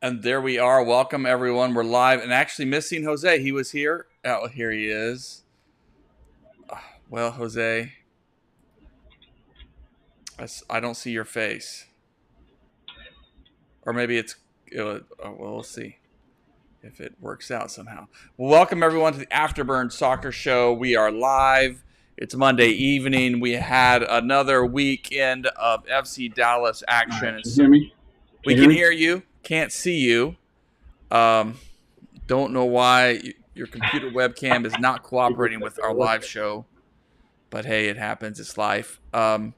And there we are. Welcome, everyone. We're live and actually missing Jose. He was here. Oh, here he is. Well, Jose, I don't see your face. Or maybe we'll see if it works out somehow. Well, welcome, everyone, to the Afterburner Soccer Show. We are live. It's Monday evening. We had another weekend of FC Dallas action. Can you hear me? We can hear you. Can't see you. Don't know why your computer webcam is not cooperating with our live show, but hey, it happens. It's life. But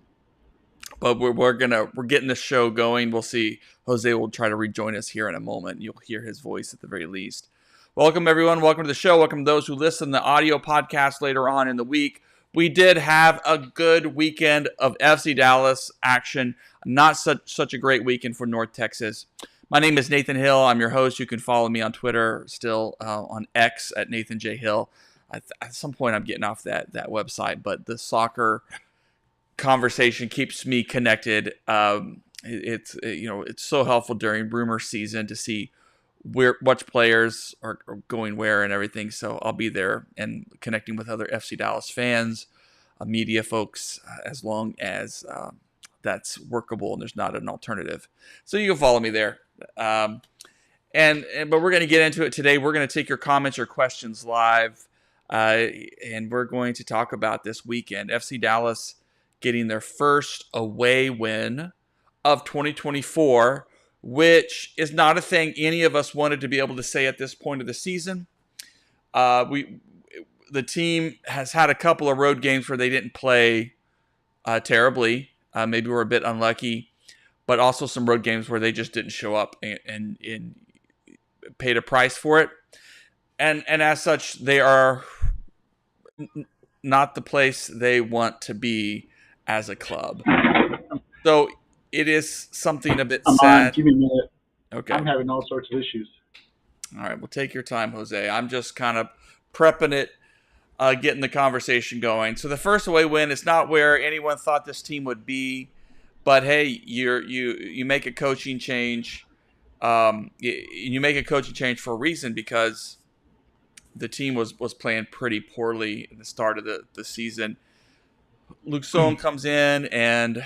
we're getting the show going. We'll see. Jose will try to rejoin us here in a moment. You'll hear his voice at the very least. Welcome, everyone. Welcome to the show. Welcome to those who listen to the audio podcast later on in the week. We did have a good weekend of FC Dallas action. Not such a great weekend for North Texas. My name is Nathan Hill. I'm your host. You can follow me on Twitter, still on X at Nathan J. Hill. At some point, I'm getting off that website, but the soccer conversation keeps me connected. It's so helpful during rumor season to see which players are going where and everything. So I'll be there and connecting with other FC Dallas fans, media folks, as long as that's workable and there's not an alternative. So you can follow me there. But we're going to get into it today. We're going to take your comments or questions live, and we're going to talk about this weekend. FC Dallas getting their first away win of 2024, which is not a thing any of us wanted to be able to say at this point of the season. The team has had a couple of road games where they didn't play terribly. Maybe we're a bit unlucky, but also some road games where they just didn't show up and paid a price for it. And as such, they are not the place they want to be as a club. So it is something a bit sad. Give me a minute. Okay. I'm having all sorts of issues. All right. Well, take your time, Jose. I'm just kind of prepping it, getting the conversation going. So the first away win is not where anyone thought this team would be. But hey, you make a coaching change. You make a coaching change for a reason, because the team was playing pretty poorly at the start of the season. Luke Sohn comes in and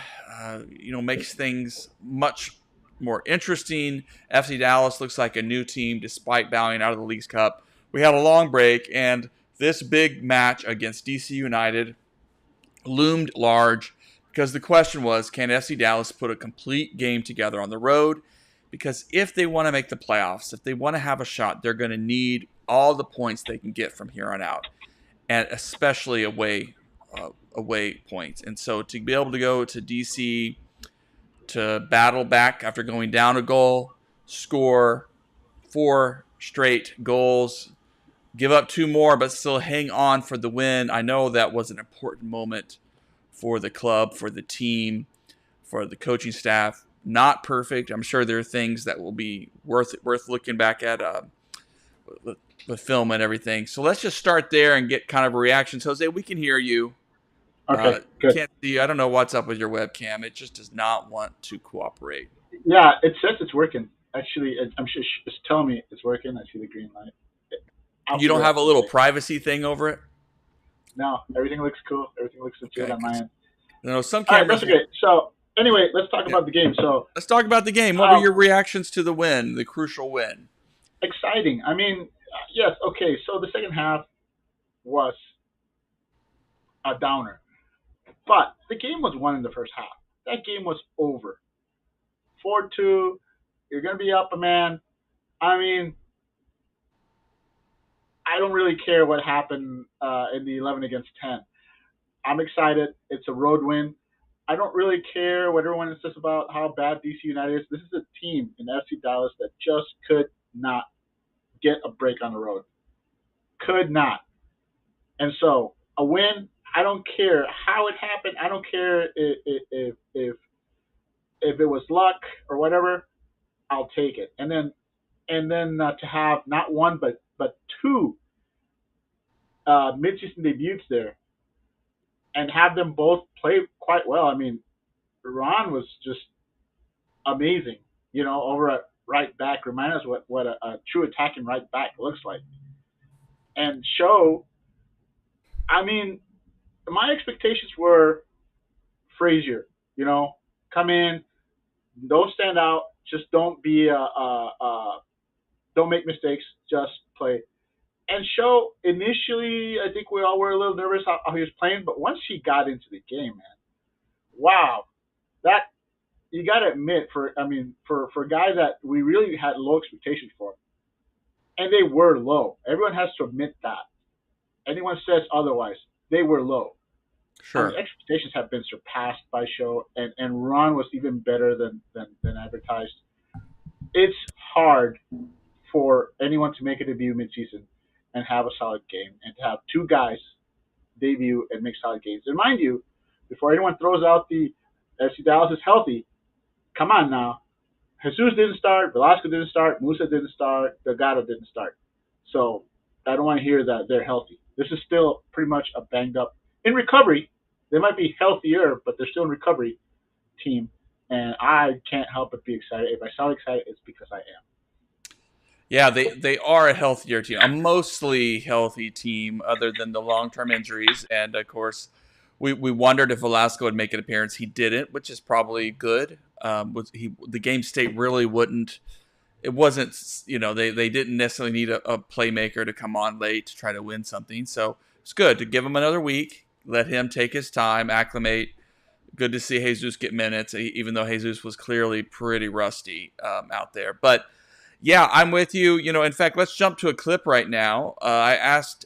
makes things much more interesting. FC Dallas looks like a new team despite bowing out of the Leagues Cup. We had a long break, and this big match against DC United loomed large. Because the question was, can FC Dallas put a complete game together on the road? Because if they want to make the playoffs, if they want to have a shot, they're going to need all the points they can get from here on out, and especially away points. And so to be able to go to DC, to battle back after going down a goal, score 4 straight goals, give up 2 more, but still hang on for the win. I know that was an important moment for the club, for the team, for the coaching staff. Not perfect. I'm sure there are things that will be worth looking back at with film and everything. So let's just start there and get kind of a reaction. Jose, we can hear you. Okay, good. Can't see you. I don't know what's up with your webcam. It just does not want to cooperate. Yeah, it says it's working. Actually, I'm sure it's telling me it's working. I see the green light. You don't have a little privacy thing over it? No, everything looks cool. Everything looks good on my end. Some cameras. That's okay. So anyway, let's talk about the game. So let's talk about the game. What were your reactions to the win, the crucial win? Exciting. I mean, yes. Okay. So the second half was a downer, but the game was won in the first half. That game was over. 4-2. You're gonna be up a man. I mean, I don't really care what happened in the 11 against 10. I'm excited. It's a road win. I don't really care what everyone says about how bad DC United is. This is a team in FC Dallas that just could not get a break on the road. Could not. And so a win, I don't care how it happened. I don't care if it was luck or whatever. I'll take it. And then to have not one but 2 mid-season debuts there, and have them both play quite well. I mean, Ron was just amazing, over at right back. Remind us what a true attacking right back looks like. And Show, I mean, my expectations were Frazier. You know, come in, don't stand out, just don't be don't make mistakes, just play. And Show, initially, I think we all were a little nervous how he was playing, but once he got into the game, man, wow, that you got to admit for a guy that we really had low expectations for, and they were low. Everyone has to admit that. Anyone says otherwise, they were low. I mean, Sure. expectations have been surpassed by Show, and Ron was even better than advertised. It's hard for anyone to make a debut midseason and have a solid game, and to have two guys debut and make solid games. And mind you, before anyone throws out the FC Dallas is healthy, come on now. Jesus didn't start, Velasco didn't start, Musa didn't start, Delgado didn't start. So I don't want to hear that they're healthy. This is still pretty much a banged up, in recovery. They might be healthier, but they're still in recovery team. And I can't help but be excited. If I sound excited, it's because I am. Yeah, they are a healthier team, a mostly healthy team, other than the long term injuries. And of course, we wondered if Velasco would make an appearance. He didn't, which is probably good. Was he the game state really wouldn't? It wasn't. They didn't necessarily need a playmaker to come on late to try to win something. So it's good to give him another week, let him take his time, acclimate. Good to see Jesus get minutes, even though Jesus was clearly pretty rusty out there. But yeah, I'm with you. In fact, let's jump to a clip right now. I asked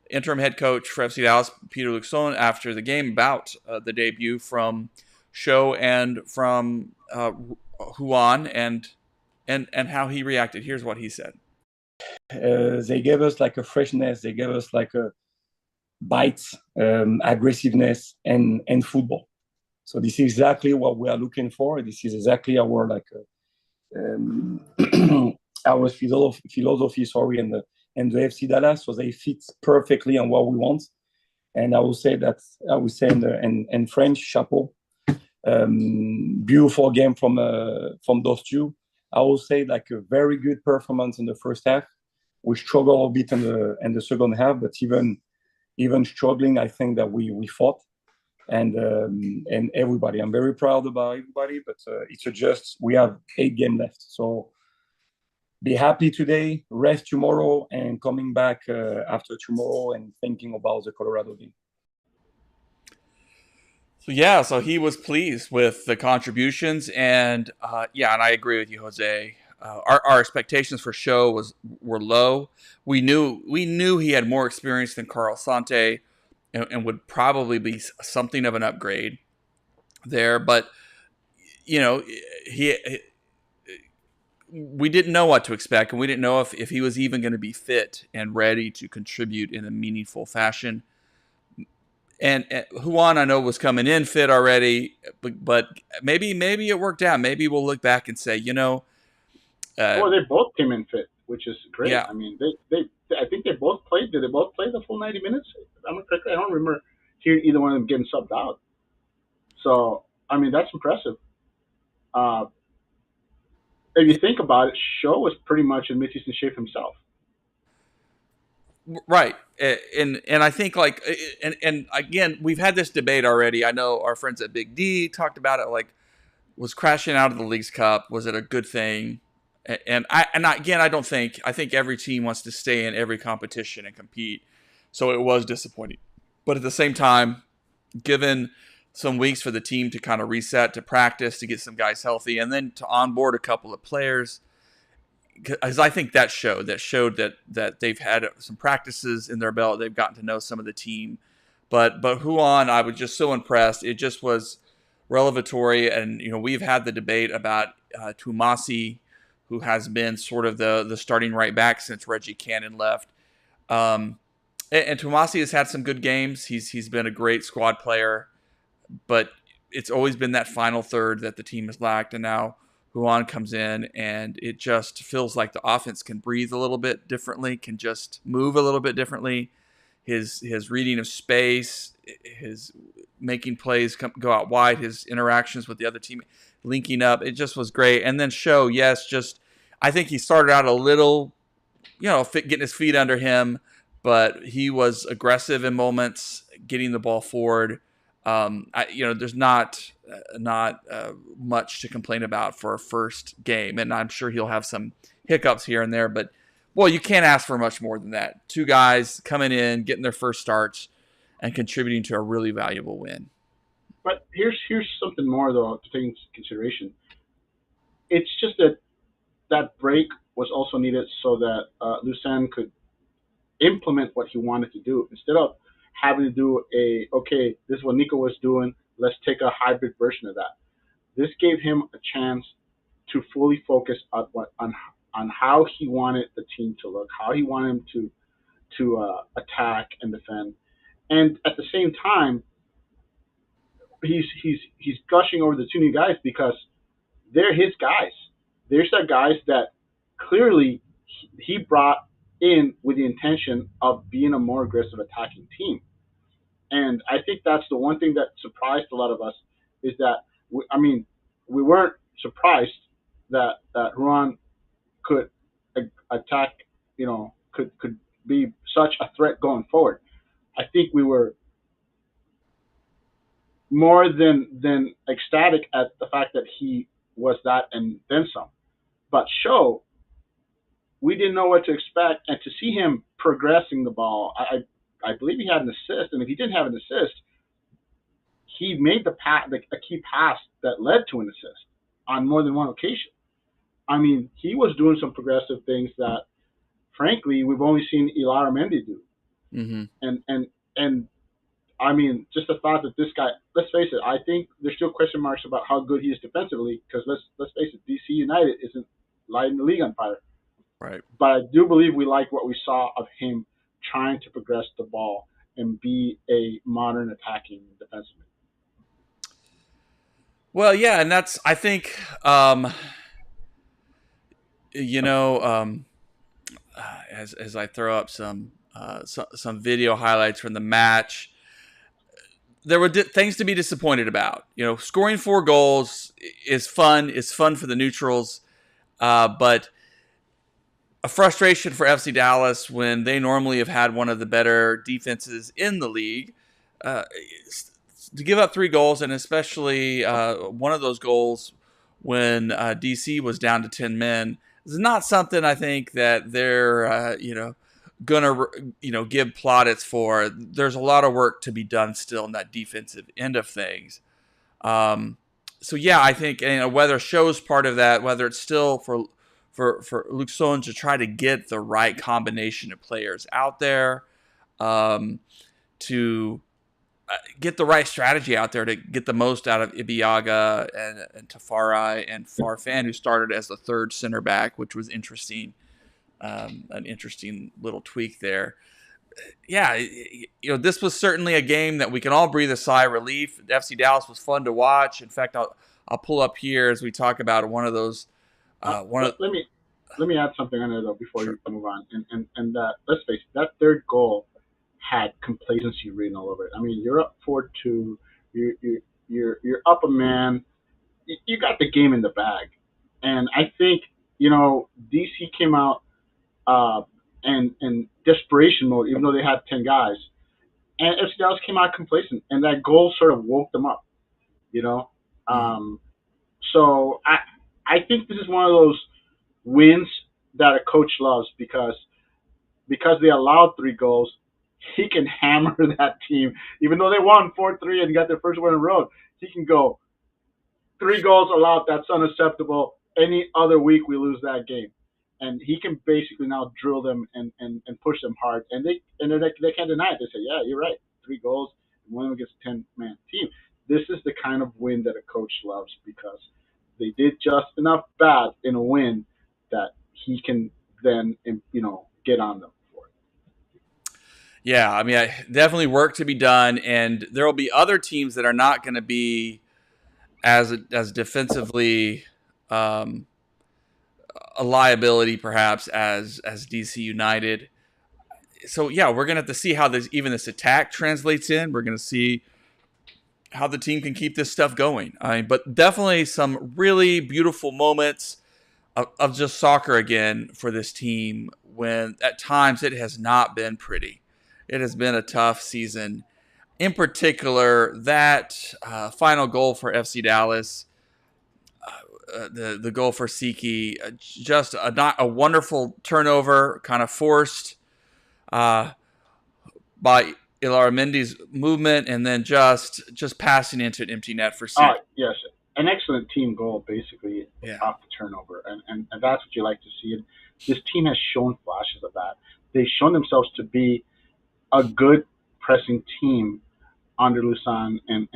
interim head coach for FC Dallas, Peter Luxon, after the game about the debut from Show and from Juan and how he reacted. Here's what he said. They gave us like a freshness. They gave us like a bites, aggressiveness, and football. So this is exactly what we are looking for. This is exactly our our philosophy, sorry, and the FC Dallas. So they fit perfectly on what we want. And I would say in French, chapeau. Beautiful game from those two. I would say like a very good performance in the first half. We struggled a bit in the second half, but even struggling, I think that we fought. And everybody, I'm very proud about everybody, but it's just we have 8 games left. So be happy today, rest tomorrow, and coming back after tomorrow and thinking about the Colorado game. So he was pleased with the contributions, and and I agree with you, Jose. Our expectations for Show were low. We knew he had more experience than Carl Sante, and would probably be something of an upgrade there. But he we didn't know what to expect, and we didn't know if he was even going to be fit and ready to contribute in a meaningful fashion. And Juan, I know, was coming in fit already, but maybe it worked out. Maybe we'll look back and say, Well, they both came in fit, which is great. yeah, I mean, I think they both played. Did they both play the full 90 minutes? I don't remember hearing either one of them getting subbed out. So, I mean, that's impressive. Uh, if you think about it, Show was pretty much in midseason shape himself. right. And I think and again, we've had this debate already. I know our friends at Big D talked about it. Like, was crashing out of the Leagues Cup, was it a good thing? I don't think. I think every team wants to stay in every competition and compete. So it was disappointing. But at the same time, given some weeks for the team to kind of reset, to practice, to get some guys healthy, and then to onboard a couple of players, because I think that showed that they've had some practices in their belt. They've gotten to know some of the team. But Juan, I was just so impressed. It just was revelatory. And we've had the debate about Tumasi, who has been sort of the starting right back since Reggie Cannon left. And Tumasi has had some good games. He's been a great squad player, but it's always been that final third that the team has lacked. And now Juan comes in, and it just feels like the offense can breathe a little bit differently, can just move a little bit differently. his reading of space, his making plays go out wide, his interactions with the other team, linking up. It just was great. And then Show, yes, just I think he started out a little, getting his feet under him, but he was aggressive in moments, getting the ball forward. There's not much to complain about for a first game, and I'm sure he'll have some hiccups here and there, but well, you can't ask for much more than that. Two guys coming in, getting their first starts, and contributing to a really valuable win. But here's something more though to take into consideration. It's just that break was also needed so that Lucien could implement what he wanted to do instead of having to do okay, this is what Nico was doing. Let's take a hybrid version of that. This gave him a chance to fully focus on how he wanted the team to look, how he wanted him to attack and defend, and at the same time, he's gushing over the two new guys because they're his guys. They're the guys that clearly he brought in with the intention of being a more aggressive attacking team. And I think that's the one thing that surprised a lot of us is that we weren't surprised that Juan could attack, could be such a threat going forward. I think we were more than ecstatic at the fact that he was that and then some. But Show, we didn't know what to expect, and to see him progressing the ball, I believe he had an assist, and if he didn't have an assist, he made a key pass that led to an assist on more than one occasion. I mean, he was doing some progressive things that, frankly, we've only seen Ilara Mendy do. Mm-hmm. And I mean, just the thought that this guy, let's face it, I think there's still question marks about how good he is defensively because let's face it, DC United isn't lighting the league on fire. Right. But I do believe we like what we saw of him trying to progress the ball and be a modern attacking defenseman. Well, yeah, and that's I think as I throw up some video highlights from the match, there were things to be disappointed about. Scoring 4 goals is fun. It's fun for the neutrals, but a frustration for FC Dallas when they normally have had one of the better defenses in the league. To give up 3 goals, and especially one of those goals when DC was down to 10 men, is not something I think that they're gonna give plaudits for. There's a lot of work to be done still in that defensive end of things. So yeah, I think whether Show's part of that, whether it's still for Luxon to try to get the right combination of players out there, to get the right strategy out there to get the most out of Ibiaga and Tafari and Farfan, who started as the third center back, which was interesting. An interesting little tweak there. Yeah, this was certainly a game that we can all breathe a sigh of relief. FC Dallas was fun to watch. In fact, I'll pull up here as we talk about one of those. Let me add something on there though before you move on. And let's face it, that third goal had complacency written all over it. I mean, you're up 4-2. You're up a man. You got the game in the bag, and I think DC came out and desperation mode, even though they had 10 guys, and FC Dallas came out complacent, and that goal sort of woke them up. So I think this is one of those wins that a coach loves because they allowed 3 goals. He can hammer that team, even though they won 4-3 and got their first win in a row. He can go 3 goals allowed. That's unacceptable. Any other week we lose that game, and he can basically now drill them and push them hard. And they can't deny it. They say, yeah, you're right. 3 goals, one of them against a 10-man team. This is the kind of win that a coach loves because they did just enough bad in a win that he can then get on them. Yeah, I mean, definitely work to be done, and there will be other teams that are not going to be as defensively a liability, perhaps, as DC United. so yeah, we're gonna have to see how this attack translates in. We're gonna see how the team can keep this stuff going. But definitely some really beautiful moments of just soccer again for this team. When at times it has not been pretty, it has been a tough season. In particular, that final goal for FC Dallas, the goal for Siki, just a wonderful turnover, kind of forced uh, by Illaramendi's movement, and then just passing into an empty net for Siki. Yes, an excellent team goal, basically Yeah, off the turnover, and that's what you like to see. And this team has shown flashes of that. They've shown themselves to be a good pressing team under Lusan, and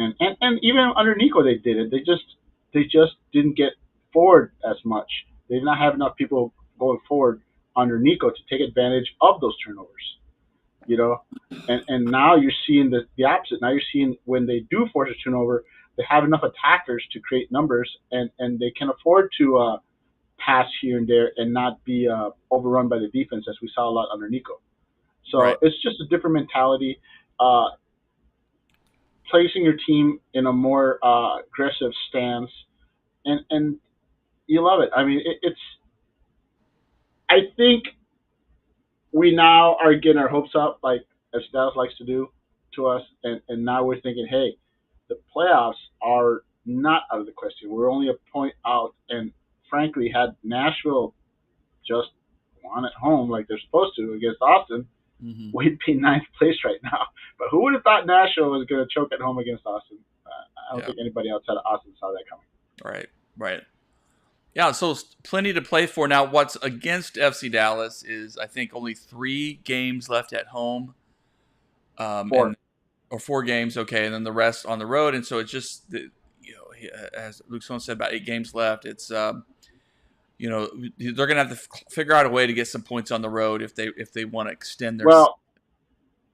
even under Nico they did it. They just didn't get forward as much. They did not have enough people going forward under Nico to take advantage of those turnovers. You know, and now you're seeing the opposite. Now you're seeing when they do force a turnover, they have enough attackers to create numbers, and they can afford to pass here and there and not be overrun by the defense as we saw a lot under Nico. So right. it's just a different mentality. Uh, Placing your team in a more aggressive stance, and you love it. I mean, it's. I think we now are getting our hopes up, like as Dallas likes to do to us, and now we're thinking, hey, the playoffs are not out of the question. We're only a point out, and frankly, had Nashville just won at home like they're supposed to against Austin, Mm-hmm. we'd be ninth place right now. But who would have thought Nashville was going to choke at home against Austin? I don't Yeah. think anybody outside of Austin saw that coming. Right. Right. Yeah, so plenty to play for. Now, what's against FC Dallas is, I think, only 3 games left at home, Four. or 4 games, okay, and then the rest on the road. And so it's just, as Luke Stone said, about 8 games left. It's, they're going to have to figure out a way to get some points on the road if they want to extend their.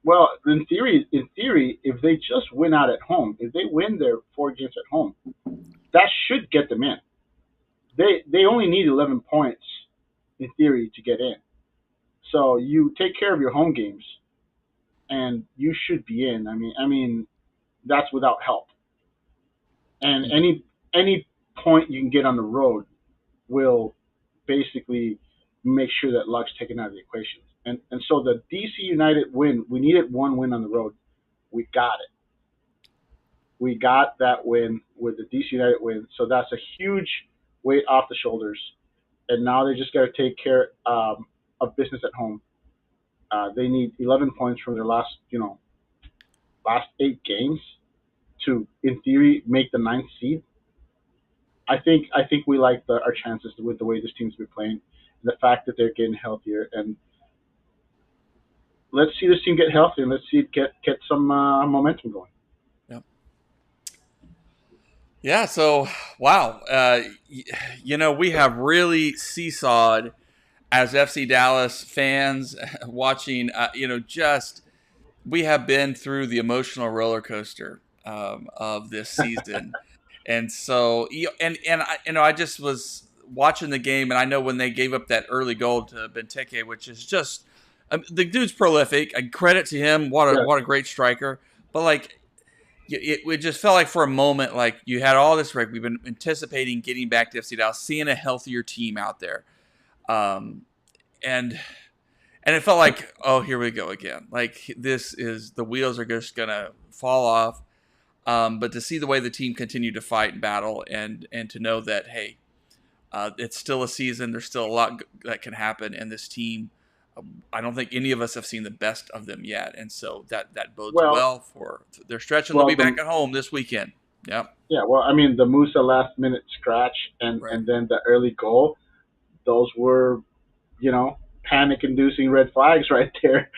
Well, in theory, if they just win out at home, if they win their 4 games at home, that should get them in. They only need 11 points in theory to get in. So you take care of your home games, and you should be in. I mean that's without help. And any point you can get on the road will basically make sure that luck's taken out of the equation. And so the DC United win, we needed one win on the road. We got it. We got that win with the DC United win. So that's a huge weight off the shoulders. And now they just got to take care of business at home. They need 11 points from their last 8 games to, in theory, make the 9th seed. I think we like our chances with the way this team's been playing, and the fact that they're getting healthier. And let's see this team get healthy, and let's see it get some momentum going. Yeah, so wow, we have really seesawed as FC Dallas fans watching. Just we have been through the emotional roller coaster of this season, and so I just was watching the game, and I know when they gave up that early goal to Benteke, which is just the dude's prolific. Credit to him. What a great striker, but like. It just felt like for a moment, like you had all this, right? We've been anticipating getting back to FC Dallas, seeing a healthier team out there, and it felt like, oh, here we go again. Like the wheels are just gonna fall off. But to see the way the team continued to fight and battle, and to know that, hey, it's still a season. There's still a lot that can happen, and this team. I don't think any of us have seen the best of them yet, and so that bodes well for their stretch, and they'll be back at home this weekend. Yeah. Yeah. Well, I mean, the Musa last minute scratch and then the early goal, those were, panic inducing red flags right there.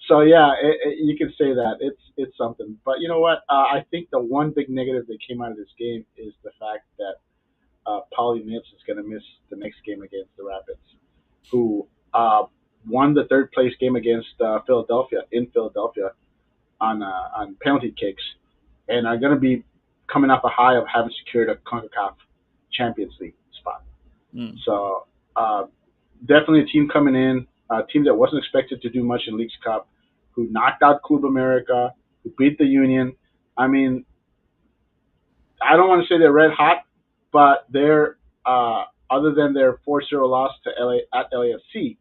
So yeah, you can say that it's something. But you know what? I think the one big negative that came out of this game is the fact that Paulie Nips is going to miss the next game against the Rapids, who won the 3rd place game against Philadelphia in Philadelphia on penalty kicks, and are going to be coming off a high of having secured a CONCACAF Champions League spot. So definitely a team coming in a team that wasn't expected to do much in Leagues Cup, who knocked out Club America, who beat the Union. I mean, I don't want to say they're red hot, but they're other than their 4-0 loss to LA at LAFC,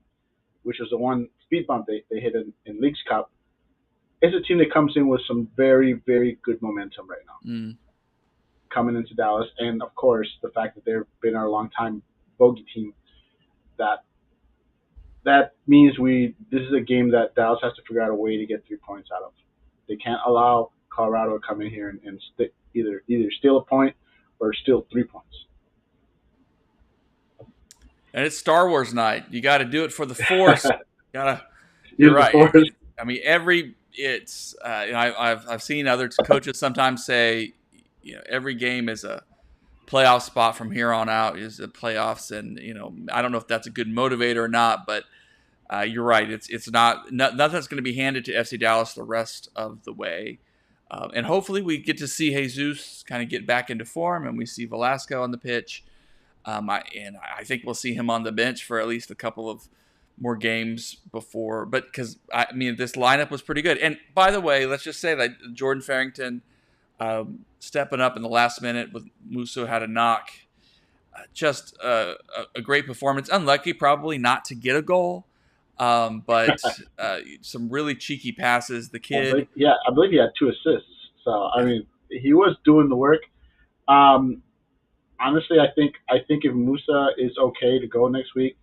which was the one speed bump they hit in Leagues Cup. It's a team that comes in with some very, very good momentum right now, coming into Dallas, and of course the fact that they've been our long-time bogey team. That means this is a game that Dallas has to figure out a way to get 3 points out of. They can't allow Colorado to come in here and either steal a point or steal 3 points. And it's Star Wars night. You got to do it for the Force. You're right. Force. I mean, I've seen other coaches sometimes say, every game is a playoff spot from here on out, is the playoffs, and I don't know if that's a good motivator or not, but you're right. It's nothing's going to be handed to FC Dallas the rest of the way, and hopefully we get to see Jesus kind of get back into form, and we see Velasco on the pitch. I think we'll see him on the bench for at least a couple of more games before, but because this lineup was pretty good. And by the way, let's just say that Jordan Farrington stepping up in the last minute with Musso had a knock, just a great performance. Unlucky probably not to get a goal, but some really cheeky passes. The kid, I believe he had 2 assists. So I mean, he was doing the work. Honestly, I think if Musa is okay to go next week,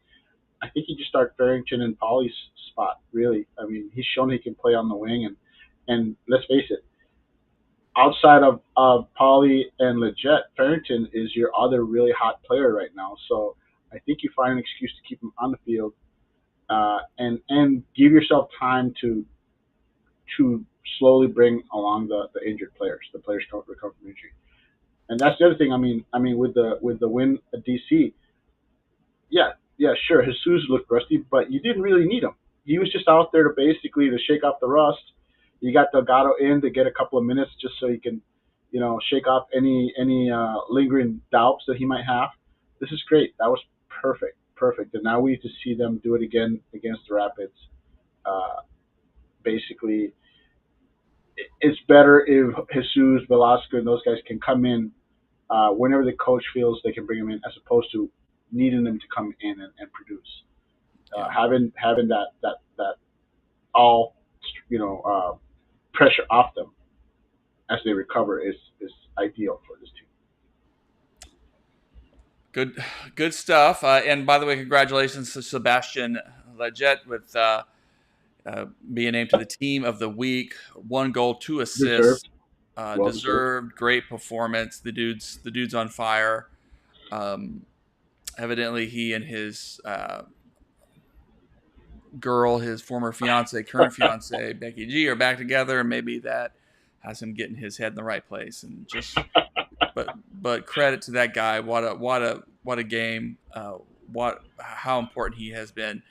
I think you just start Farrington in Pauly's spot. Really, I mean, he's shown he can play on the wing, and let's face it, outside of Pauly and Leggett, Farrington is your other really hot player right now. So I think you find an excuse to keep him on the field, and give yourself time to slowly bring along the injured players, the players who recover from injury. And that's the other thing. I mean, with the win at DC, yeah, sure, Jesus looked rusty, but you didn't really need him. He was just out there to shake off the rust. You got Delgado in to get a couple of minutes just so you can, shake off any lingering doubts that he might have. This is great. That was perfect. And now we need to see them do it again against the Rapids. Basically, it's better if Jesus, Velasco, and those guys can come in whenever the coach feels they can bring them in, as opposed to needing them to come in and produce. Having that all pressure off them as they recover is ideal for this team. Good stuff. And by the way, congratulations to Sebastian Leggett with being named to the team of the week. 1 goal, 2 assists. Deserved. Great performance. The dude's on fire. Evidently, he and his girl, his former fiance, current fiance, Becky G, are back together, and maybe that has him getting his head in the right place. And just, but credit to that guy. What a game. How important he has been.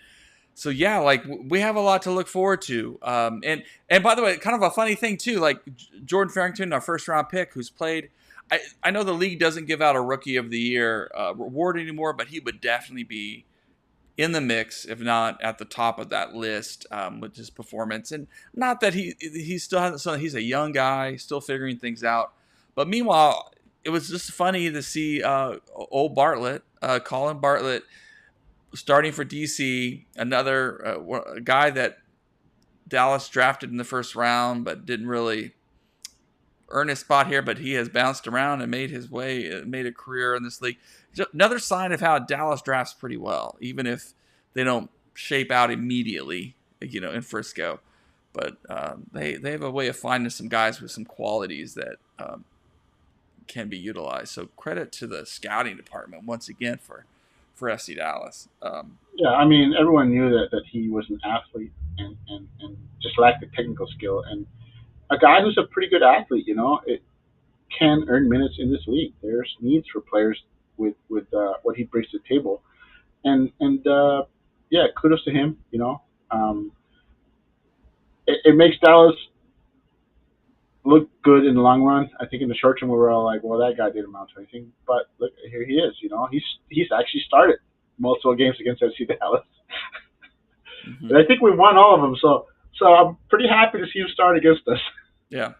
So yeah, like we have a lot to look forward to. And by the way, kind of a funny thing too, like Jordan Farrington, our first round pick, who's played. I know the league doesn't give out a Rookie of the Year reward anymore, but he would definitely be in the mix, if not at the top of that list, with his performance. And not that he still hasn't. He's a young guy, still figuring things out. But meanwhile, it was just funny to see old Bartlett, Colin Bartlett, starting for DC, another guy that Dallas drafted in the first round, but didn't really earn his spot here. But he has bounced around and made a career in this league. Another sign of how Dallas drafts pretty well, even if they don't shape out immediately, in Frisco. But they have a way of finding some guys with some qualities that can be utilized. So credit to the scouting department once again for FC Dallas. Yeah, I mean, everyone knew that he was an athlete and just lacked the technical skill. And a guy who's a pretty good athlete, it can earn minutes in this league. There's needs for players with what he brings to the table. And yeah, kudos to him. It makes Dallas look good in the long run. I think in the short term we were all like, well, that guy didn't amount to anything. But look, here he is. He's actually started multiple games against FC Dallas. Mm-hmm. And I think we won all of them. So I'm pretty happy to see him start against us. Yeah.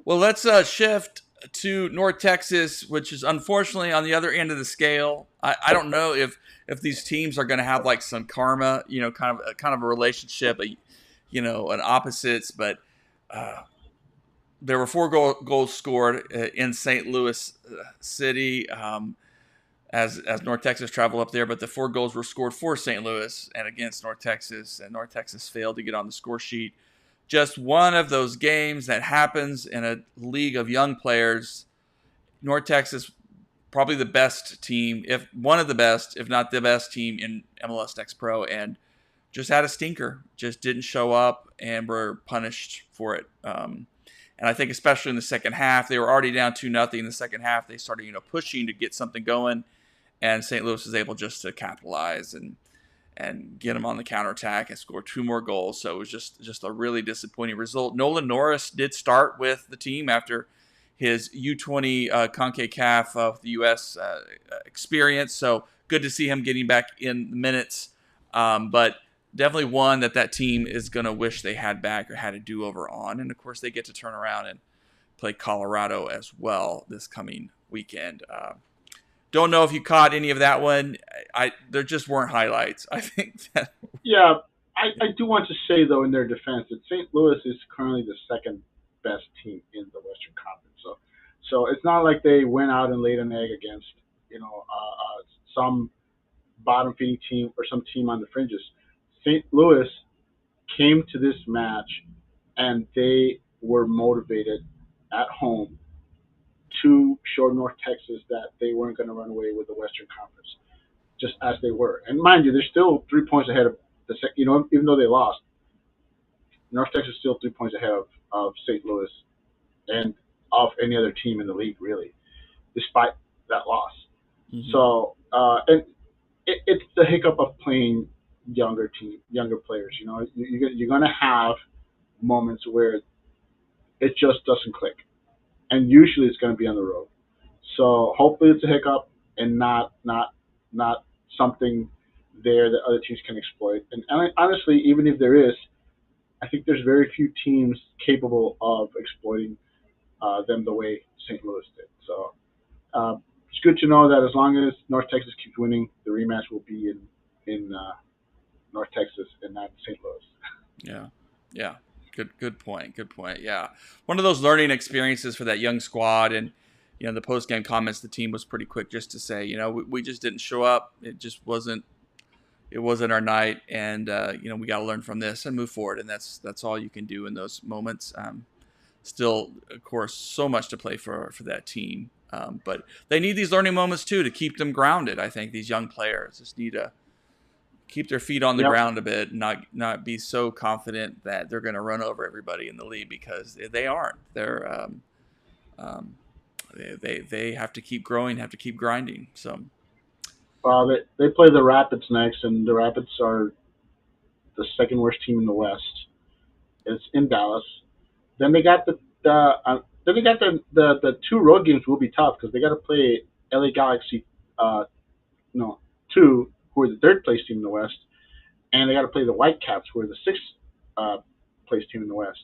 Well, let's shift to North Texas, which is unfortunately on the other end of the scale. I don't know if these teams are going to have like some karma, kind of a relationship, an opposites. But there were goals scored in St. Louis City as North Texas traveled up there. But the 4 goals were scored for St. Louis and against North Texas, and North Texas failed to get on the score sheet. Just one of those games that happens in a league of young players. North Texas, probably the best team, if one of the best, if not the best team in MLS Next Pro, and just had a stinker. Just didn't show up and were punished for it. And I think especially in the second half, they were already down 2-0 in the second half. They started, pushing to get something going, and St. Louis was able just to capitalize and get them on the counterattack and score 2 more goals. So it was just a really disappointing result. Nolan Norris did start with the team after his U20 CONCACAF of the U.S. Experience. So good to see him getting back in the minutes. But definitely one that team is going to wish they had back or had a do-over on. And, of course, they get to turn around and play Colorado as well this coming weekend. Don't know if you caught any of that one. There just weren't highlights. I think that. Yeah, I do want to say though, in their defense, that St. Louis is currently the second best team in the Western Conference. So it's not like they went out and laid an egg against some bottom feeding team or some team on the fringes. St. Louis came to this match and they were motivated at home to show North Texas that they weren't going to run away with the Western Conference, just as they were. And mind you, they're still 3 points ahead of even though they lost, North Texas is still 3 points ahead of St. Louis and of any other team in the league, really, despite that loss. Mm-hmm. So, and it's the hiccup of playing younger players. You're going to have moments where it just doesn't click, and usually it's going to be on the road. So hopefully it's a hiccup and not something there that other teams can exploit. And honestly, even if there is, I think there's very few teams capable of exploiting them the way St. Louis did. So it's good to know that as long as North Texas keeps winning, the rematch will be in North Texas and not St. Louis. Yeah. Good point. Yeah. One of those learning experiences for that young squad. And, the post-game comments, the team was pretty quick just to say, we just didn't show up. It just wasn't our night. And, we got to learn from this and move forward. And that's all you can do in those moments. Still, of course, so much to play for that team. But they need these learning moments, too, to keep them grounded. I think these young players just need to keep their feet on the ground a bit, and not be so confident that they're going to run over everybody in the league, because they aren't. They're they have to keep growing, have to keep grinding. So, well, they play the Rapids next, and the Rapids are the second worst team in the West. It's in Dallas. Then they got the 2 road games will be tough because they got to play LA Galaxy, 2, who are the 3rd place team in the West, and they got to play the Whitecaps, who are the 6th place team in the West.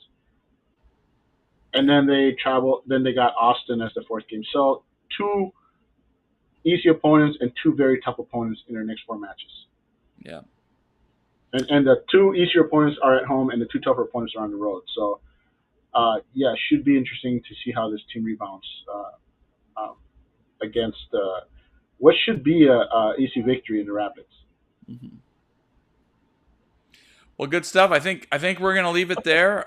And then they travel. Then they got Austin as the 4th game. So 2 easy opponents and 2 very tough opponents in their next 4 matches. Yeah. And the 2 easier opponents are at home, and the 2 tougher opponents are on the road. So, should be interesting to see how this team rebounds against what should be a easy victory in the Rapids. Mm-hmm. Well, good stuff. I think we're going to leave it there.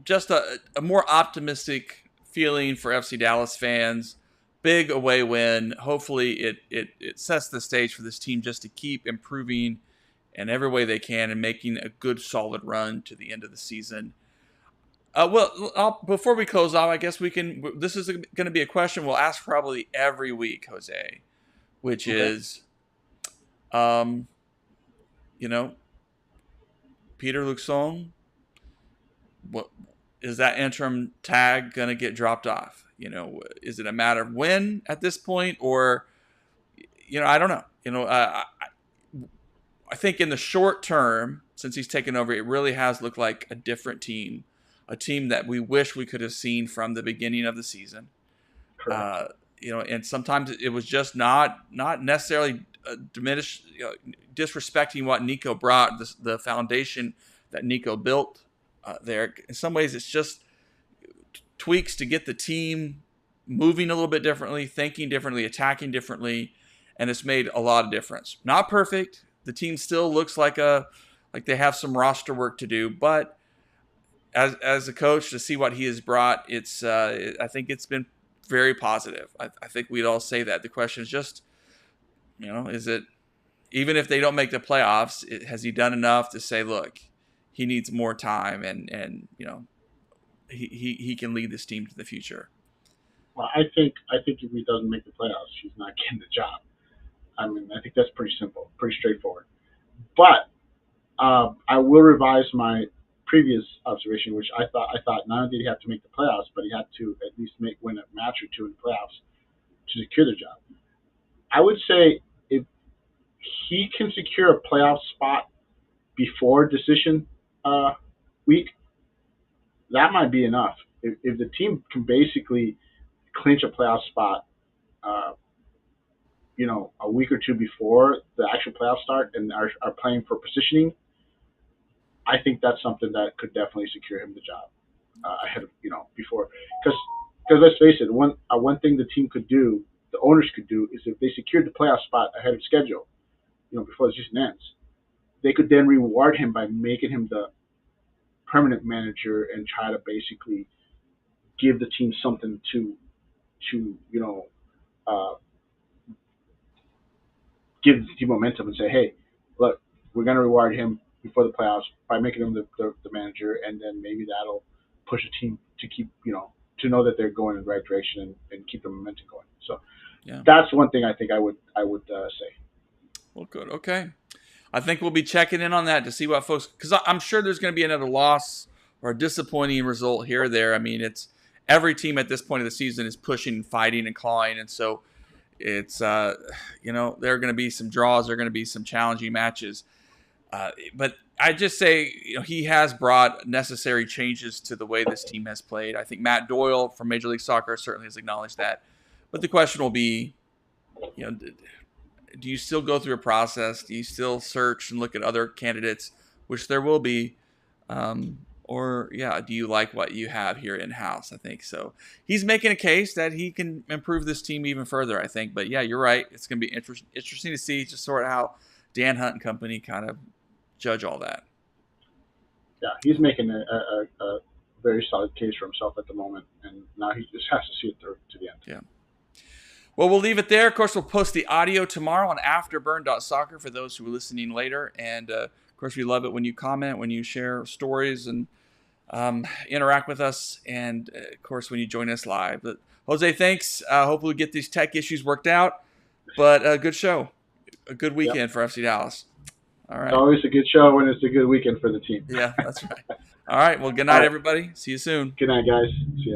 Just a more optimistic feeling for FC Dallas fans. Big away win. Hopefully it sets the stage for this team just to keep improving in every way they can and making a good, solid run to the end of the season. Before we close off, I guess we can. This is going to be a question we'll ask probably every week, Jose, which is, Peter Luxon, what is that interim tag going to get dropped off? Is it a matter of when at this point, or, I don't know. I think in the short term, since he's taken over, it really has looked like a different team, a team that we wish we could have seen from the beginning of the season. Correct. And sometimes it was just not necessarily disrespecting what Nico brought, the foundation that Nico built there. In some ways, it's just tweaks to get the team moving a little bit differently, thinking differently, attacking differently, and it's made a lot of difference. Not perfect. The team still looks like they have some roster work to do, but as a coach, to see what he has brought, I think it's been very positive. I think we'd all say that. The question is just, is it, even if they don't make the playoffs, has he done enough to say, look, he needs more time and he can lead this team to the future? Well, I think if he doesn't make the playoffs, he's not getting the job. I mean, I think that's pretty simple, pretty straightforward. But I will revise my previous observation, which I thought not only did he have to make the playoffs, but he had to at least win a match or two in the playoffs to secure the job. I would say if he can secure a playoff spot before decision week, that might be enough. If the team can basically clinch a playoff spot, uh, a week or two before the actual playoffs start and are playing for positioning, I think that's something that could definitely secure him the job ahead of before. Because let's face it, one thing the team could do, the owners could do, is if they secured the playoff spot ahead of schedule, before the season ends, they could then reward him by making him the permanent manager and try to basically give the team something to uh, give the team momentum and say, hey, look, we're going to reward him before the playoffs by making him the manager, and then maybe that'll push the team to keep, to know that they're going in the right direction and keep the momentum going. So that's one thing I think I would say. Well, good. Okay. I think we'll be checking in on that to see what folks, because I'm sure there's going to be another loss or a disappointing result here or there. I mean, it's every team at this point of the season is pushing and fighting and clawing, and so it's there are going to be some draws, there are going to be some challenging matches, but I just say he has brought necessary changes to the way this team has played. I think Matt Doyle from Major League Soccer certainly has acknowledged that, but the question will be, do you still go through a process? Do you still search and look at other candidates, which there will be? Or do you like what you have here in-house? I think so. He's making a case that he can improve this team even further, I think. But you're right. It's going to be interesting to see just sort of how Dan Hunt and company kind of judge all that. Yeah, he's making a very solid case for himself at the moment, and now he just has to see it through to the end. Yeah. Well, we'll leave it there. Of course, we'll post the audio tomorrow on afterburn.soccer for those who are listening later. And, of course, we love it when you comment, when you share stories and interact with us. And, of course, when you join us live. But, Jose, thanks. Hopefully we get these tech issues worked out. But a good show. A good weekend for FC Dallas. All right. It's always a good show when it's a good weekend for the team. Yeah, that's right. All right. Well, good night, everybody. See you soon. Good night, guys. See ya.